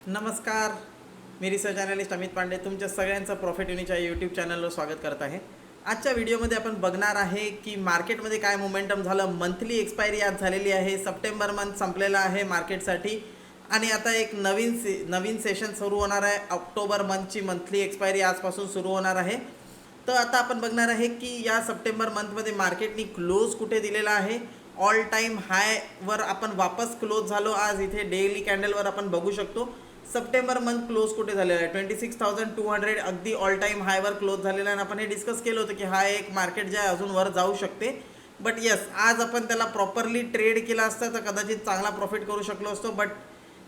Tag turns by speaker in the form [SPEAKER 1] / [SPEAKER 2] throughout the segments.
[SPEAKER 1] नमस्कार, मी research analyst Amit Pande तुमच्या सगळ्यांचं प्रॉफिट युनीच्या यूट्यूब चॅनलवर स्वागत करत आहे। आजच्या व्हिडिओमध्ये आपण बघणार आहे की मार्केटमध्ये काय मोमेंटम झालं। मंथली एक्सपायरी आज झालेली आहे, सप्टेंबर मंथ संपलेला आहे मार्केटसाठी आणि आता एक नवीन सेशन सुरू होणार आहे। ऑक्टोबर मंथची मंथली एक्सपायरी आजपासून सुरू होणार आहे। तर आता आपण बघणार आहे की या सप्टेंबर मंथमध्ये मार्केटनी क्लोज कुठे दिलेला आहे। ऑल टाइम हायवर आपण वापस क्लोज झालो। आज इथे डेली कॅन्डलवर आपण बघू शकतो सप्टेंबर मंथ क्लोज कुठे झालेला आहे 26,200 अगदी ऑल टाइम हायवर क्लोज झालेला आहे। आपण हे डिस्कस केलं होतं की हा एक मार्केट जे आहे अजून वर जाऊ शकते, बट यस आज आपण त्याला प्रॉपरली ट्रेड केला असता तर कदाचित चांगला प्रॉफिट करू शकलो असतो, बट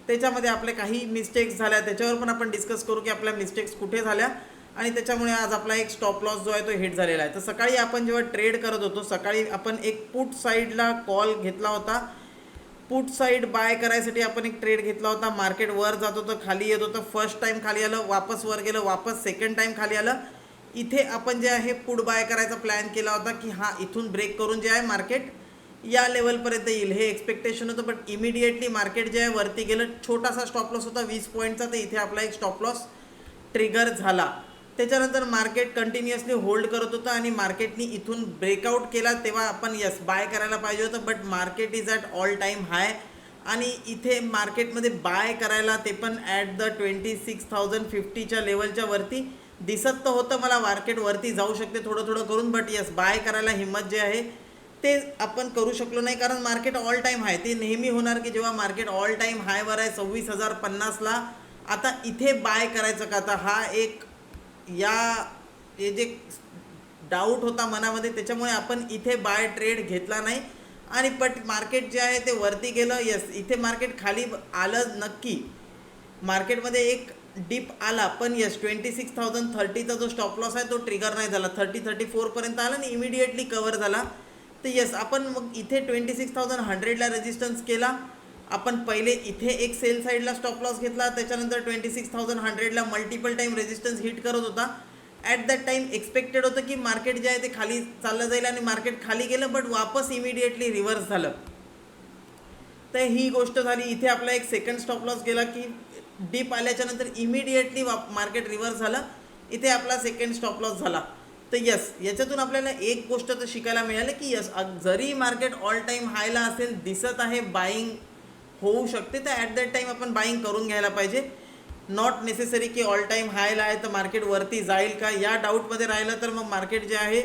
[SPEAKER 1] त्याच्यामध्ये आपले काही मिस्टेक्स झाल्या, त्याच्यावर पण आपण डिस्कस करू की आपल्या मिस्टेक्स कुठे झाल्या आणि त्याच्यामुळे आज आपला एक स्टॉप लॉस जो आहे तो हिट झालेला आहे। तर सकाळी आपण जेव्हा ट्रेड करत होतो सकाळी आपण एक पुट साईडला कॉल घेतला होता। पुट साइड बाय करायसाठी आपण एक ट्रेड घेतला होता। मार्केट वर जात होतं, खाली येत होतं, फर्स्ट टाइम खाली आलं, वापस वर गेलं, वापस सेकंड टाइम खाली आलं। इथे आपण जे आहे पुट बाय करायचा प्लॅन केला होता की हा इथून ब्रेक करून जे आहे मार्केट या लेवलपर्यंत येईल, हे एक्सपेक्टेशन होतं, बट इमिडिएटली मार्केट जे आहे वरती गेलं। छोटासा स्टॉप लॉस होता 20 पॉईंटचा, तर इथे आपला एक स्टॉप लॉस ट्रिगर झाला। त्याच्यानंतर मार्केट कंटिन्युअसली होल्ड करत होतं आणि मार्केटनी इथून ब्रेकआउट केला तेव्हा आपण यस बाय करायला पाहिजे होतं, but market is at all time high आणि इथे मार्केटमध्ये बाय करायला ते पण ॲट द 26,050च्या लेवलच्या वरती दिसत तर होतं मला मार्केट वरती जाऊ शकते थोडं थोडं करून, बट यस बाय करायला हिंमत जे आहे ते आपण करू शकलो नाही, कारण मार्केट ऑल टाइम हाय। ते नेहमी होणार की जेव्हा मार्केट ऑल टाइम हायवर आहे 26,050ला, आता इथे बाय करायचं का? आता हा एक हे जे डाऊट होता मनामध्ये त्याच्यामुळे आपण इथे बाय ट्रेड घेतला नाही आणि बट मार्केट जे आहे ते वरती गेलं। यस इथे मार्केट खाली आलं नक्की, मार्केटमध्ये एक डिप आला, पण यस 26,030चा जो स्टॉप लॉस आहे तो ट्रिगर नाही झाला, 30-34 पर्यंत आला आणि इमिडिएटली कव्हर झाला। तर यस आपण मग इथे 26,100ला रेजिस्टन्स केला। आपण पहिले इथे एक सेल साईडला स्टॉप लॉस घेतला, त्याच्यानंतर 26,100ला मल्टिपल टाइम रेजिस्टन्स हिट करत होता। ॲट दॅट टाइम एक्सपेक्टेड होतं की मार्केट जे आहे ते खाली चाललं जाईल आणि मार्केट खाली गेलं, बट वापस इमिडिएटली रिव्हर्स झालं। तर ही गोष्ट झाली। इथे आपला एक सेकंड स्टॉप लॉस गेला की डीप आल्याच्या नंतर इमिडिएटली मार्केट रिव्हर्स झालं, इथे आपला सेकंड स्टॉप लॉस झाला। तर यस याच्यातून आपल्याला एक गोष्ट तर शिकायला मिळाली की यस जरी मार्केट ऑल टाइम हायला असेल दिसत आहे बाईंग होऊ शकते, तर ॲट दॅट टाईम आपण बाईंग करून घ्यायला पाहिजे। नॉट नेसेसरी की ऑल टाइम हायला आहे तर मार्केट वरती जाईल का या डाऊटमध्ये राहिलं तर मग मार्केट जे आहे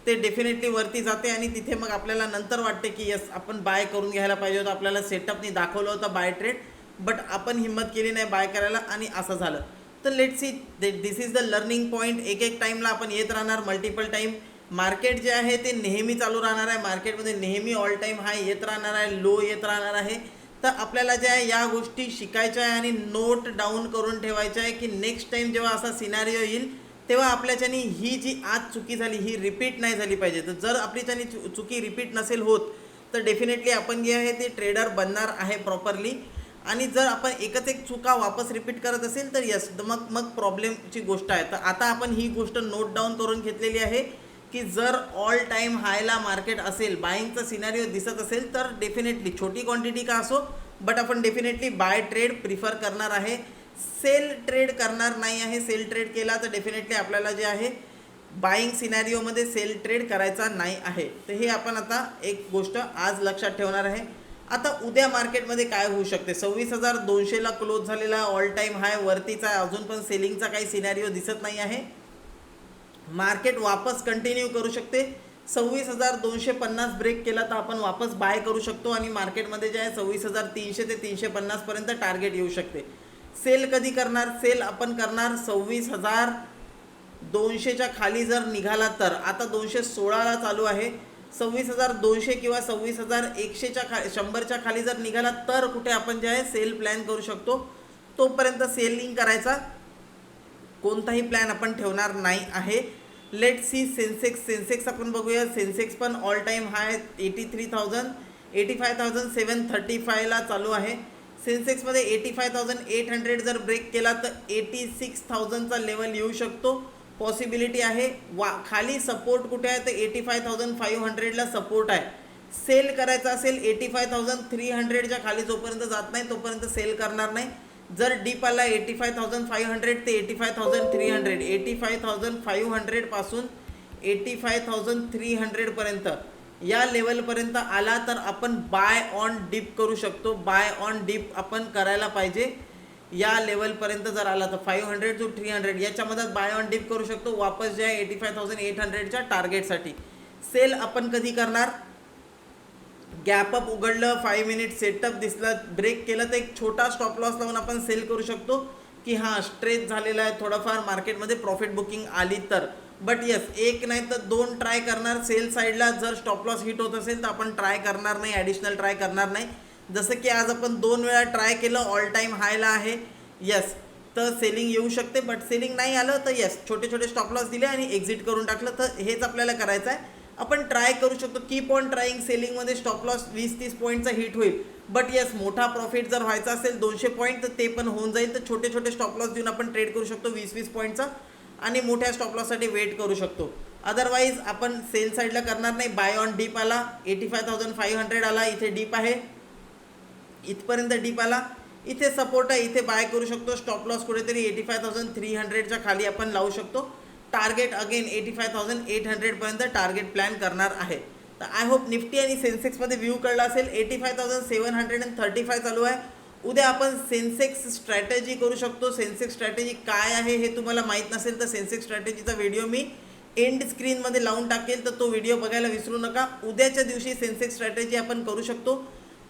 [SPEAKER 1] ते डेफिनेटली वरती जाते आणि तिथे मग आपल्याला नंतर वाटते की यस आपण बाय करून घ्यायला पाहिजे होतं। आपल्याला सेटअपनी दाखवलं होतं बाय ट्रेड, बट आपण हिंमत केली नाही बाय करायला आणि असं झालं। तर let's see this is the learning point. एक टाईमला आपण येत राहणार, मल्टिपल टाईम मार्केट जे आहे ते नेहमी चालू राहणार आहे, मार्केटमध्ये नेहमी ऑल टाइम हाय येत राहणार आहे, लो येत राहणार आहे। तर आपल्याला जे आहे या गोष्टी शिकायच्या आहे आणि नोट डाऊन करून ठेवायच्या आहे की नेक्स्ट टाइम जेव्हा असा सिनारिओ येईल तेव्हा आपल्याच्यानी ही जी आज चुकी झाली ही रिपीट नाही झाली पाहिजे। तर जर आपल्याच्यानी चुकी रिपीट नसेल होत तर डेफिनेटली आपण जे आहे ते ट्रेडर बनणार आहे प्रॉपरली, आणि जर आपण एकच एक चुका वापस रिपीट करत असेल तर यस मग प्रॉब्लेमची गोष्ट आहे। तर आता आपण ही गोष्ट नोट डाऊन करून घेतलेली आहे की जर ऑल टाइम हायला मार्केट असेल, बाईंगचा सिनारिओ दिसत असेल तर डेफिनेटली छोटी क्वांटिटी का असो बट आपण डेफिनेटली बाय ट्रेड प्रिफर करणार आहे, सेल ट्रेड करणार नाही आहे। सेल ट्रेड केला तर डेफिनेटली आपल्याला जे आहे बाईंग सिनारिओमध्ये सेल ट्रेड करायचा नाही आहे। तर हे आपण आता एक गोष्ट आज लक्षात ठेवणार आहे। आता उद्या मार्केटमध्ये काय होऊ शकते, 26,200ला क्लोज झालेला ऑल टाइम हाय वरतीचा, अजून पण सेलिंगचा काही सिनारिओ दिसत नाही आहे। मार्केट वापस कंटिन्यू करू शकते, 26,250 ब्रेक केला तर आपण वापस बाय करू शकतो आणि मार्केटमध्ये जे आहे 26,300 ते 350 पर्यंत टार्गेट येऊ शकते। सेल कधी करणार, सेल आपण करणार 26,200च्या खाली जर निघाला तर, आता 216ला चालू आहे, 26,200 किंवा 26,100च्या 100च्या खाली जर निघाला तर कुठे आपण जे आहे सेल प्लॅन करू शकतो। तोपर्यंत सेलिंग करायचा कोणताही प्लॅन आपण ठेवणार नाही आहे। लेट सी सेन्सेक्स आपण बघूया। सेन्सेक्स पण ऑल टाइम हाय 85,735ला चालू आहे। सेन्सेक्समध्ये 85,800 जर ब्रेक केला तर 86,000चा लेवल येऊ शकतो, पॉसिबिलिटी आहे। खाली सपोर्ट कुठे आहे तर 85,500ला सपोर्ट आहे। सेल करायचा असेल 85,300च्या खाली जोपर्यंत जात नाही तोपर्यंत सेल करणार नाही। जर डीप आला 85,500 ते 85,300, 85,500 पासून 85,300 पर्यंत या लेवलपर्यंत आला तर आपण बाय ऑन डीप करू शकतो. बाय ऑन डीप आपण करायला पाहिजे. या लेवलपर्यंत जर आला तर 500 to 300 याच्यामध्ये बाय ऑन डीप करू शकतो. वापस जे आहे 85,800च्या टार्गेटसाठी. सेल आपण कधी करणार? गॅप अप उघडलं, 5 मिनिट सेटअप दिसलं, ब्रेक केलं तर एक छोटा स्टॉप लॉस लावून आपण सेल करू शकतो की हां स्ट्रेच झालेला आहे, थोडंफार मार्केटमध्ये प्रॉफिट बुकिंग आली तर. बट येस, एक नाही तर 2 ट्राय करणार सेल साईडला. जर स्टॉप लॉस हिट होत असेल तर आपण ट्राय करणार नाही, ॲडिशनल ट्राय करणार नाही. जसं की आज आपण 2 वेळा ट्राय केलं, ऑल टाईम हायला आहे. येस, तर सेलिंग येऊ शकते. बट सेलिंग नाही आलं तर येस, छोटे छोटे स्टॉप लॉस दिले आणि एक्झिट करून टाकलं. तर हेच आपल्याला करायचं आहे. आपण ट्राय करू शकतो. Keep on trying. सेलिंगमध्ये स्टॉप लॉस 20-30 पॉईंटचा हिट होईल. बट येस, मोठा प्रॉफिट जर व्हायचा असेल 200 पॉईंट तर ते पण होऊन जाईल. तर छोटे छोटे स्टॉप लॉस देऊन आपण ट्रेड करू शकतो 20-20 पॉईंटचा आणि मोठ्या स्टॉप लॉससाठी वेट करू शकतो. अदरवाईज आपण सेल साईडला करणार नाही. बाय ऑन डीप आला, 85,500 आला, इथे डीप आहे, इथपर्यंत डीप आला, इथे सपोर्ट आहे, इथे बाय करू शकतो. स्टॉप लॉस कुठेतरी 85,300च्या खाली आपण लावू शकतो. टार्गेट अगेन 85,800 पर्यंत टार्गेट प्लॅन करणार आहे. तर आय होप निफ्टी आणि सेन्सेक्समध्ये व्ह्यू कळला असेल. 85,735 चालू आहे. उद्या आपण सेन्सेक्स स्ट्रॅटेजी करू शकतो. सेन्सेक्स स्ट्रॅटेजी काय आहे हे तुम्हाला माहीत नसेल तर सेन्सेक्स स्ट्रॅटेजीचा व्हिडिओ मी एंड स्क्रीनमध्ये लावून टाकेल, तर तो व्हिडिओ बघायला विसरू नका. उद्याच्या दिवशी सेन्सेक्स स्ट्रॅटेजी आपण करू शकतो.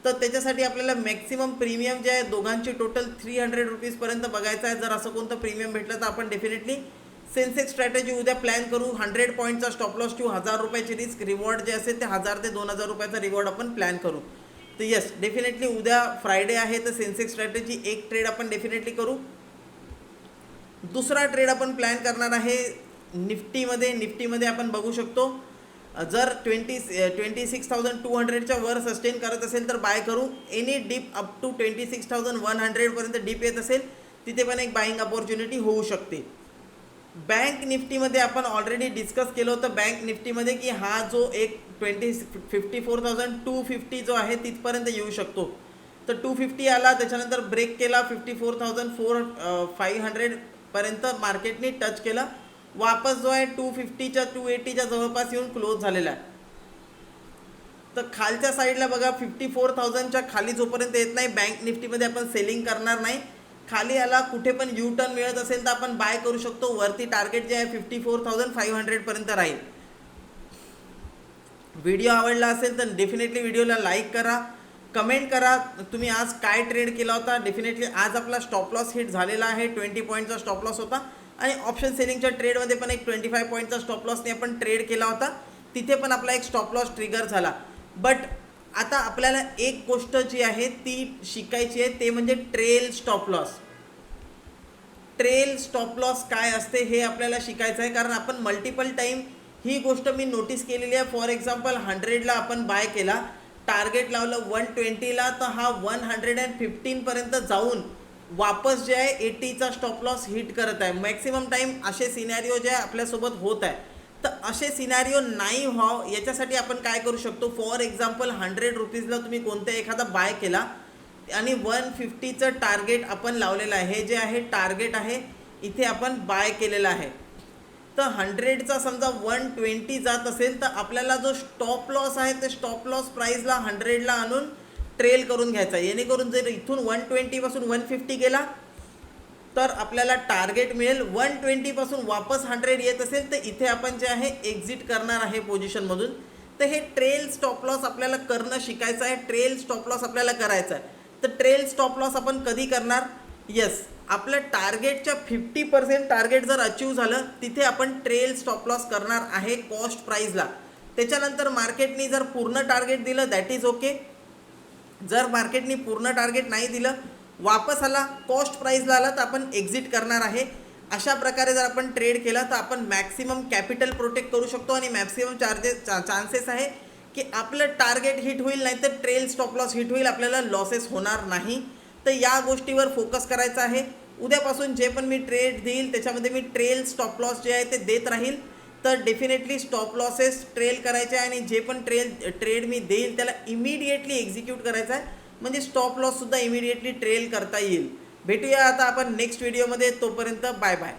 [SPEAKER 1] तर त्याच्यासाठी आपल्याला मॅक्सिमम प्रीमियम जे आहे दोघांची टोटल 300 रुपीजपर्यंत बघायचं आहे. जर असं कोणतं प्रीमियम भेटलं तर आपण डेफिनेटली सेन्सेक्स स्ट्रॅटेजी उद्या प्लॅन करू. 100 पॉईंटचा स्टॉप लॉस ठेवू, 1000 रुपयाची रिस्क, रिवॉर्ड जे असेल ते 1000 ते 2000 रुपयाचा रिवॉर्ड आपण प्लॅन करू. तर येस, डेफिनेटली उद्या फ्रायडे आहे तर सेन्सेक्स स्ट्रॅटेजी एक ट्रेड आपण डेफिनेटली करू. दुसरा ट्रेड आपण प्लॅन करणार आहे निफ्टीमध्ये आपण बघू शकतो. जर 26,200च्या वर सस्टेन करत असेल तर बाय करू. एनी डीप अप टू 26,100 पर्यंत डीप येत असेल तिथे पण एक बाईंग अपॉर्च्युनिटी होऊ शकते. बँक निफ्टीमध्ये आपण ऑलरेडी डिस्कस केलं होतं बँक निफ्टीमध्ये की हा जो एक 54,250 जो आहे तिथपर्यंत येऊ शकतो. तर 250 आला, त्याच्यानंतर ब्रेक केला, 54,500 पर्यंत मार्केटने टच केला. वापस जो आहे 250च्या 280च्या जवळपास येऊन क्लोज झालेला आहे. तर खालच्या साईडला बघा 54,000च्या खाली जोपर्यंत येत नाही बँक निफ्टीमध्ये आपण सेलिंग करणार नाही. खाली आला कुठे पण यू टर्न मिळत असेल तर आपण बाय करू शकतो. वरती टार्गेट जे आहे 54,500 पर्यंत राहील. व्हिडिओ आवडला असेल तर डेफिनेटली व्हिडिओला लाईक करा, कमेंट करा तुम्ही आज काय ट्रेड केला होता. डेफिनेटली आज आपला स्टॉप लॉस हिट झालेला आहे. 20 पॉईंटचा स्टॉप लॉस होता आणि ऑप्शन सेलिंगच्या ट्रेडमध्ये पण एक 25 पॉईंटचा स्टॉप लॉसने आपण ट्रेड केला होता. तिथे पण आपला एक स्टॉप लॉस ट्रिगर झाला. बट आता आपल्याला एक गोष्ट जी आहे ती शिकायची आहे, ते म्हणजे trail stop loss. Trail stop loss काय असते हे आपल्याला शिकायचं आहे, कारण आपण मल्टिपल टाईम ही गोष्ट मी नोटीस केलेली आहे. फॉर एक्झाम्पल 100ला आपण बाय केला, टार्गेट लावलं 120ला, तर हा 115 पर्यंत जाऊन वापस जे आहे 80चा स्टॉप लॉस हिट करत आहे. मॅक्सिमम टाईम असे सिनॅरिओ जे आहे आपल्यासोबत होत आहे. तर असे सिनॅरिओ नाही व्हावं याच्यासाठी आपण काय करू शकतो. फॉर एक्झाम्पल 100 रुपीजला तुम्ही कोणत्या एखादा बाय केला आणि 150चं टार्गेट आपण लावलेलं आहे. हे जे आहे टार्गेट आहे, इथे आपण बाय केलेलं आहे. तर 100चा समजा 120 जात असेल तर आपल्याला जो स्टॉप लॉस आहे ते स्टॉप लॉस प्राईजला 100ला आणून ट्रेल करून घ्यायचा. येणेकरून जर इथून 120 पासून 150 गेला तर आपल्याला टार्गेट मिळेल 120 पासून वापस 100 येत असेल तर इथे आपण जे आहे एक्झिट करणार आहे पोझिशनमधून. तर हे ट्रेल स्टॉप लॉस आपल्याला करणं शिकायचं आहे. ट्रेल स्टॉप लॉस आपल्याला करायचं आहे. तर ट्रेल स्टॉप लॉस आपण कधी करणार? येस, आपल्या टार्गेटच्या 50% टार्गेट जर अचीव झालं तिथे आपण ट्रेल स्टॉप लॉस करणार आहे कॉस्ट प्राईजला. त्याच्यानंतर मार्केटनी जर पूर्ण टार्गेट दिलं दॅट इज ओके. जर मार्केटनी पूर्ण टार्गेट नाही दिलं, वापस आला कॉस्ट प्राईजला आला, तर आपण एक्झिट करणार आहे. अशा प्रकारे जर आपण ट्रेड केला तर आपण मॅक्सिमम कॅपिटल प्रोटेक्ट करू शकतो आणि मॅक्सिमम चान्सेस आहे की आपलं टार्गेट हिट होईल, नाही तर ट्रेल स्टॉप लॉस हिट होईल, आपल्याला लॉसेस होणार नाही. तर या गोष्टीवर फोकस करायचा आहे. उद्यापासून जे पण मी ट्रेड देईल त्याच्यामध्ये मी ट्रेल स्टॉप लॉस जे आहे ते देत राहील. तर डेफिनेटली स्टॉप लॉसेस ट्रेल करायचे आहे आणि जे पण ट्रेड मी देईल त्याला इमिडिएटली एक्झिक्यूट करायचं आहे, म्हणजे स्टॉप लॉससुद्धा इमिडिएटली ट्रेल करता येईल. भेटूया आता आपण नेक्स्ट व्हिडिओमध्ये. तोपर्यंत बाय बाय.